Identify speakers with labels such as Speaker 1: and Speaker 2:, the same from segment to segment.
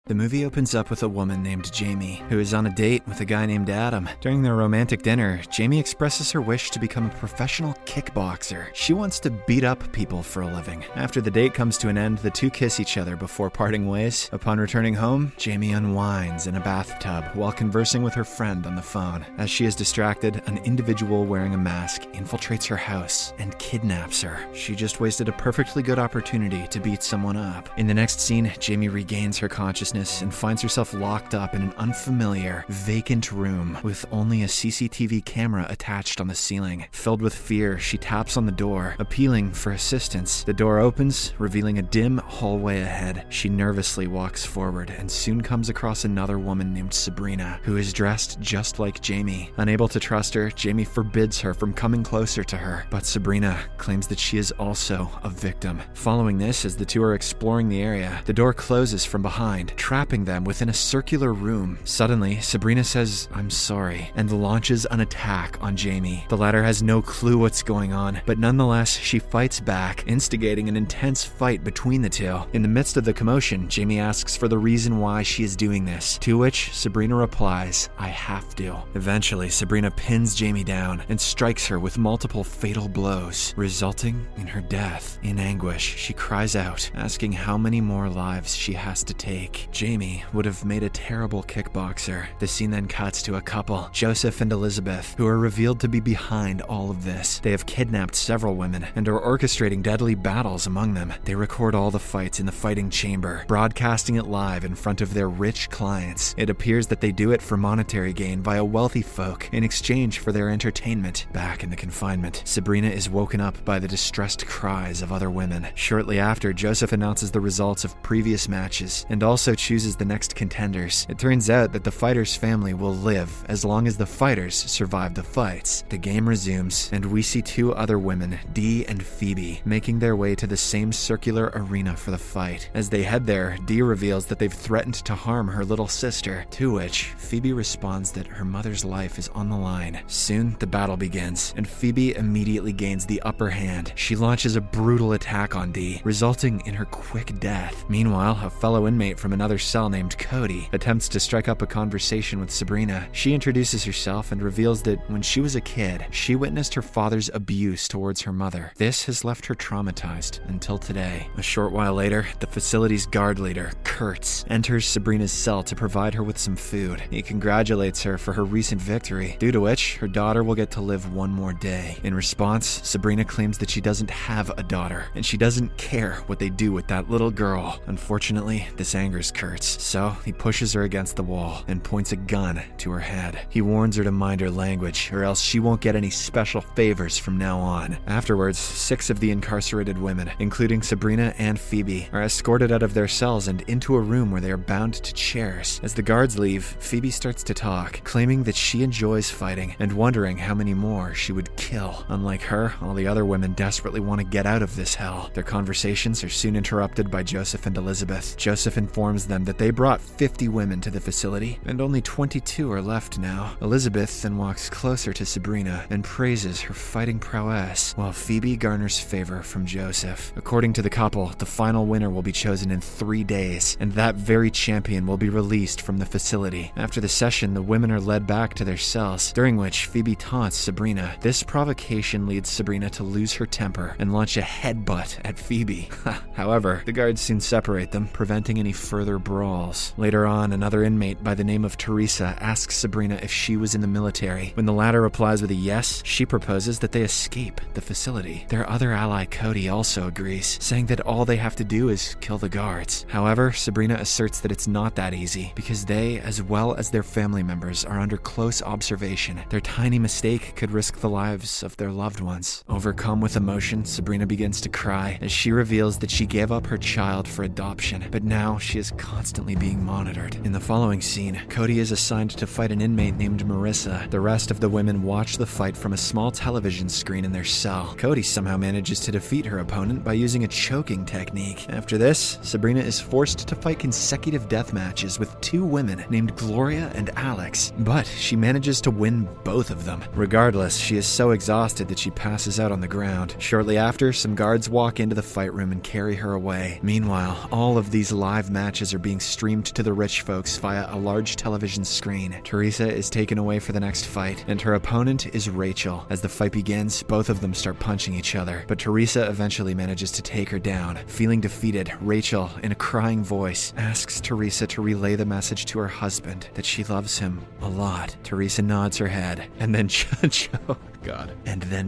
Speaker 1: The movie opens up with a woman named Jamie, who is on a date with a guy named Adam. During their romantic dinner, Jamie expresses her wish to become a professional kickboxer. She wants to beat up people for a living. After the date comes to an end, the two kiss each other before parting ways. Upon returning home, Jamie unwinds in a bathtub while conversing with her friend on the phone. As she is distracted, an individual wearing a mask infiltrates her house and kidnaps her. She just wasted a perfectly good opportunity to beat someone up. In the next scene, Jamie regains her consciousness and finds herself locked up in an unfamiliar, vacant room with only a CCTV camera attached on the ceiling. Filled with fear, she taps on the door, appealing for assistance. The door opens, revealing a dim hallway ahead. She nervously walks forward and soon comes across another woman named Sabrina, who is dressed just like Jamie. Unable to trust her, Jamie forbids her from coming closer to her, but Sabrina claims that she is also a victim. Following this, as the two are exploring the area, the door closes from behind, trapping them within a circular room. Suddenly, Sabrina says, "I'm sorry," and launches an attack on Jamie. The latter has no clue what's going on, but nonetheless, she fights back, instigating an intense fight between the two. In the midst of the commotion, Jamie asks for the reason why she is doing this, to which Sabrina replies, "I have to." Eventually, Sabrina pins Jamie down and strikes her with multiple fatal blows, resulting in her death. In anguish, she cries out, asking how many more lives she has to take. Jamie would have made a terrible kickboxer. The scene then cuts to a couple, Joseph and Elizabeth, who are revealed to be behind all of this. They have kidnapped several women and are orchestrating deadly battles among them. They record all the fights in the fighting chamber, broadcasting it live in front of their rich clients. It appears that they do it for monetary gain via wealthy folk in exchange for their entertainment. Back in the confinement, Sabrina is woken up by the distressed cries of other women. Shortly after, Joseph announces the results of previous matches and also chooses the next contenders. It turns out that the fighter's family will live as long as the fighters survive the fights. The game resumes, and we see two other women, Dee and Phoebe, making their way to the same circular arena for the fight. As they head there, Dee reveals that they've threatened to harm her little sister, to which Phoebe responds that her mother's life is on the line. Soon, the battle begins, and Phoebe immediately gains the upper hand. She launches a brutal attack on Dee, resulting in her quick death. Meanwhile, a fellow inmate from another cell named Cody attempts to strike up a conversation with Sabrina. She introduces herself and reveals that when she was a kid, she witnessed her father's abuse towards her mother. This has left her traumatized until today. A short while later, the facility's guard leader, Kurtz, enters Sabrina's cell to provide her with some food. He congratulates her for her recent victory, due to which her daughter will get to live one more day. In response, Sabrina claims that she doesn't have a daughter, and she doesn't care what they do with that little girl. Unfortunately, this angers Kurtz, so he pushes her against the wall and points a gun to her head. He warns her to mind her language, or else she won't get any special favors from now on. Afterwards, 6 of the incarcerated women, including Sabrina and Phoebe, are escorted out of their cells and into a room where they are bound to chairs. As the guards leave, Phoebe starts to talk, claiming that she enjoys fighting and wondering how many more she would kill. Unlike her, all the other women desperately want to get out of this hell. Their conversations are soon interrupted by Joseph and Elizabeth. Joseph informs them that they brought 50 women to the facility, and only 22 are left now. Elizabeth then walks closer to Sabrina and praises her fighting prowess, while Phoebe garners favor from Joseph. According to the couple, the final winner will be chosen in 3 days, and that very champion will be released from the facility. After the session, the women are led back to their cells, during which Phoebe taunts Sabrina. This provocation leads Sabrina to lose her temper and launch a headbutt at Phoebe. However, the guards soon separate them, preventing any further brawls. Later on, another inmate by the name of Teresa asks Sabrina if she was in the military. When the latter replies with a yes, she proposes that they escape the facility. Their other ally, Cody, also agrees, saying that all they have to do is kill the guards. However, Sabrina asserts that it's not that easy, because they, as well as their family members, are under close observation. Their tiny mistake could risk the lives of their loved ones. Overcome with emotion, Sabrina begins to cry as she reveals that she gave up her child for adoption, but now she is constantly being monitored. In the following scene, Cody is assigned to fight an inmate named Marissa. The rest of the women watch the fight from a small television screen in their cell. Cody somehow manages to defeat her opponent by using a choking technique. After this, Sabrina is forced to fight consecutive death matches with 2 women named Gloria and Alex, but she manages to win both of them. Regardless, she is so exhausted that she passes out on the ground. Shortly after, some guards walk into the fight room and carry her away. Meanwhile, all of these live matches are are being streamed to the rich folks via a large television screen. Teresa is taken away for the next fight, and her opponent is Rachel. As the fight begins, both of them start punching each other, but Teresa eventually manages to take her down. Feeling defeated, Rachel, in a crying voice, asks Teresa to relay the message to her husband that she loves him a lot. Teresa nods her head, and then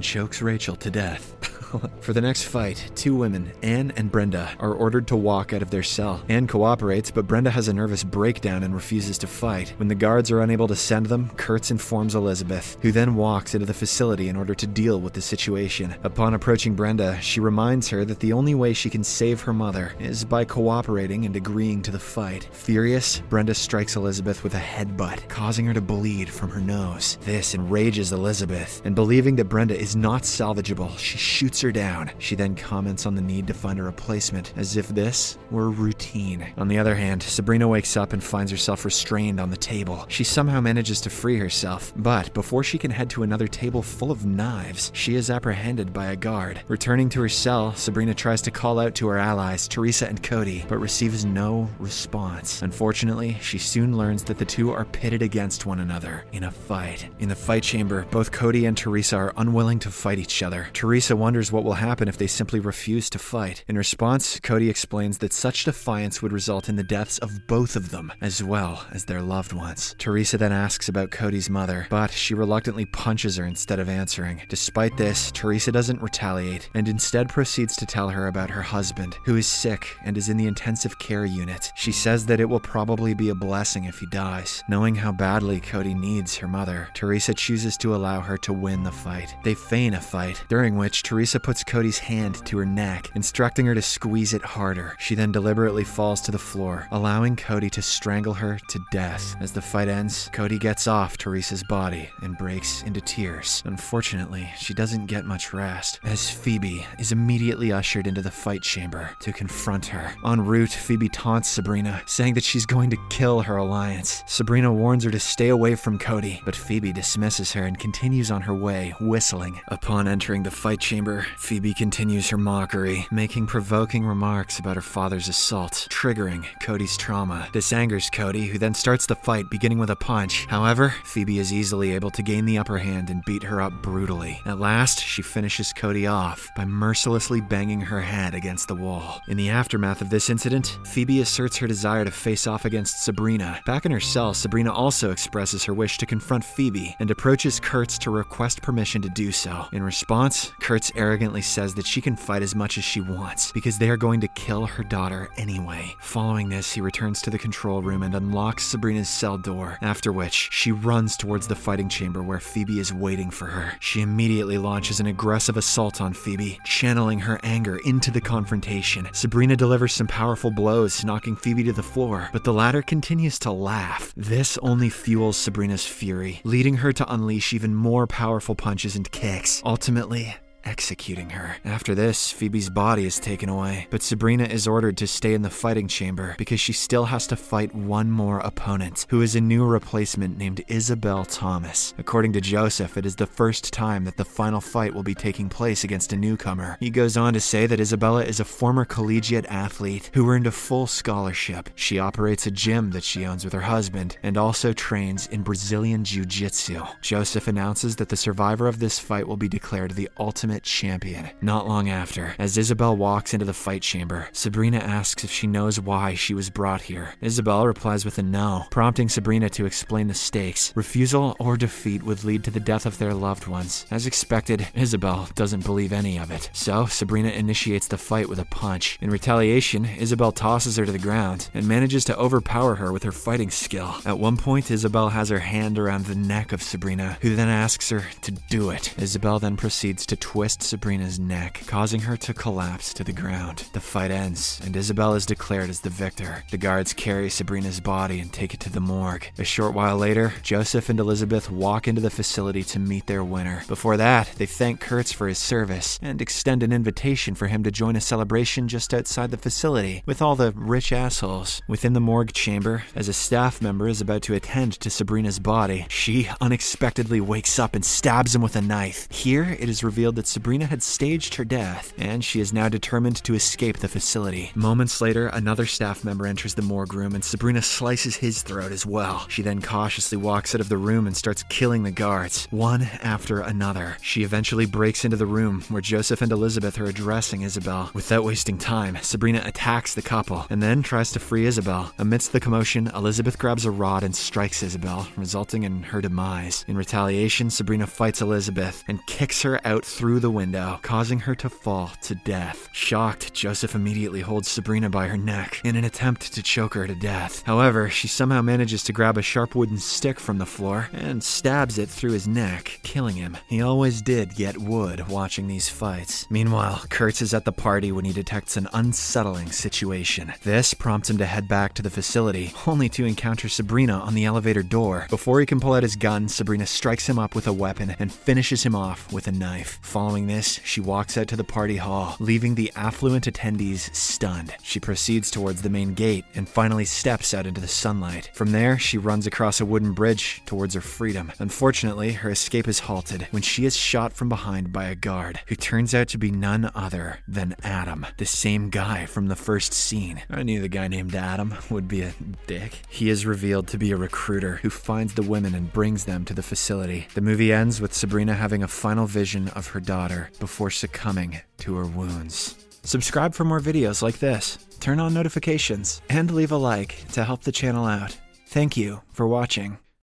Speaker 1: chokes Rachel to death. For the next fight, two women, Anne and Brenda, are ordered to walk out of their cell. Anne cooperates, but Brenda has a nervous breakdown and refuses to fight. When the guards are unable to send them, Kurtz informs Elizabeth, who then walks into the facility in order to deal with the situation. Upon approaching Brenda, she reminds her that the only way she can save her mother is by cooperating and agreeing to the fight. Furious, Brenda strikes Elizabeth with a headbutt, causing her to bleed from her nose. This enrages Elizabeth, and believing that Brenda is not salvageable, she shoots her down. She then comments on the need to find a replacement, as if this were routine. On the other hand, Sabrina wakes up and finds herself restrained on the table. She somehow manages to free herself, but before she can head to another table full of knives, she is apprehended by a guard. Returning to her cell, Sabrina tries to call out to her allies, Teresa and Cody, but receives no response. Unfortunately, she soon learns that the two are pitted against one another in a fight. In the fight chamber, both Cody and Teresa are unwilling to fight each other. Teresa wonders what will happen if they simply refuse to fight. In response, Cody explains that such defiance would result in the deaths of both of them, as well as their loved ones. Teresa then asks about Cody's mother, but she reluctantly punches her instead of answering. Despite this, Teresa doesn't retaliate, and instead proceeds to tell her about her husband, who is sick and is in the intensive care unit. She says that it will probably be a blessing if he dies. Knowing how badly Cody needs her mother, Teresa chooses to allow her to win the fight. They feign a fight, during which Teresa puts Cody's hand to her neck, instructing her to squeeze it harder. She then deliberately falls to the floor, allowing Cody to strangle her to death. As the fight ends, Cody gets off Teresa's body and breaks into tears. Unfortunately, she doesn't get much rest, as Phoebe is immediately ushered into the fight chamber to confront her. En route, Phoebe taunts Sabrina, saying that she's going to kill her alliance. Sabrina warns her to stay away from Cody, but Phoebe dismisses her and continues on her way, whistling. Upon entering the fight chamber, Phoebe continues her mockery, making provoking remarks about her father's assault, triggering Cody's trauma. This angers Cody, who then starts the fight, beginning with a punch. However, Phoebe is easily able to gain the upper hand and beat her up brutally. At last, she finishes Cody off by mercilessly banging her head against the wall. In the aftermath of this incident, Phoebe asserts her desire to face off against Sabrina. Back in her cell, Sabrina also expresses her wish to confront Phoebe and approaches Kurtz to request permission to do so. In response, Kurtz arrogantly says that she can fight as much as she wants because they are going to kill her daughter anyway. Following this, he returns to the control room and unlocks Sabrina's cell door, after which she runs towards the fighting chamber where Phoebe is waiting for her. She immediately launches an aggressive assault on Phoebe, channeling her anger into the confrontation. Sabrina delivers some powerful blows, knocking Phoebe to the floor, but the latter continues to laugh. This only fuels Sabrina's fury, leading her to unleash even more powerful punches and kicks, ultimately executing her. After this, Phoebe's body is taken away, but Sabrina is ordered to stay in the fighting chamber because she still has to fight one more opponent, who is a new replacement named Isabel Thomas. According to Joseph, it is the first time that the final fight will be taking place against a newcomer. He goes on to say that Isabella is a former collegiate athlete who earned a full scholarship. She operates a gym that she owns with her husband and also trains in Brazilian Jiu-Jitsu. Joseph announces that the survivor of this fight will be declared the ultimate champion. Not long after, as Isabel walks into the fight chamber, Sabrina asks if she knows why she was brought here. Isabel replies with a no, prompting Sabrina to explain the stakes. Refusal or defeat would lead to the death of their loved ones. As expected, Isabel doesn't believe any of it, so Sabrina initiates the fight with a punch. In retaliation, Isabel tosses her to the ground and manages to overpower her with her fighting skill. At one point, Isabel has her hand around the neck of Sabrina, who then asks her to do it. Isabel then proceeds to twist Sabrina's neck, causing her to collapse to the ground. The fight ends, and Isabel is declared as the victor. The guards carry Sabrina's body and take it to the morgue. A short while later, Joseph and Elizabeth walk into the facility to meet their winner. Before that, they thank Kurtz for his service and extend an invitation for him to join a celebration just outside the facility with all the rich assholes. Within the morgue chamber, as a staff member is about to attend to Sabrina's body, she unexpectedly wakes up and stabs him with a knife. Here, it is revealed that Sabrina had staged her death, and she is now determined to escape the facility. Moments later, another staff member enters the morgue room and Sabrina slices his throat as well. She then cautiously walks out of the room and starts killing the guards, one after another. She eventually breaks into the room where Joseph and Elizabeth are addressing Isabel. Without wasting time, Sabrina attacks the couple and then tries to free Isabel. Amidst the commotion, Elizabeth grabs a rod and strikes Isabel, resulting in her demise. In retaliation, Sabrina fights Elizabeth and kicks her out through the window, causing her to fall to death. Shocked, Joseph immediately holds Sabrina by her neck in an attempt to choke her to death. However, she somehow manages to grab a sharp wooden stick from the floor and stabs it through his neck, killing him. He always did get wood watching these fights. Meanwhile, Kurtz is at the party when he detects an unsettling situation. This prompts him to head back to the facility, only to encounter Sabrina on the elevator door. Before he can pull out his gun, Sabrina strikes him up with a weapon and finishes him off with a knife. Following this, she walks out to the party hall, leaving the affluent attendees stunned. She proceeds towards the main gate and finally steps out into the sunlight. From there, she runs across a wooden bridge towards her freedom. Unfortunately, her escape is halted when she is shot from behind by a guard, who turns out to be none other than Adam, the same guy from the first scene. I knew the guy named Adam would be a dick. He is revealed to be a recruiter who finds the women and brings them to the facility. The movie ends with Sabrina having a final vision of her daughter before succumbing to her wounds. Subscribe for more videos like this, turn on notifications, and leave a like to help the channel out. Thank you for watching.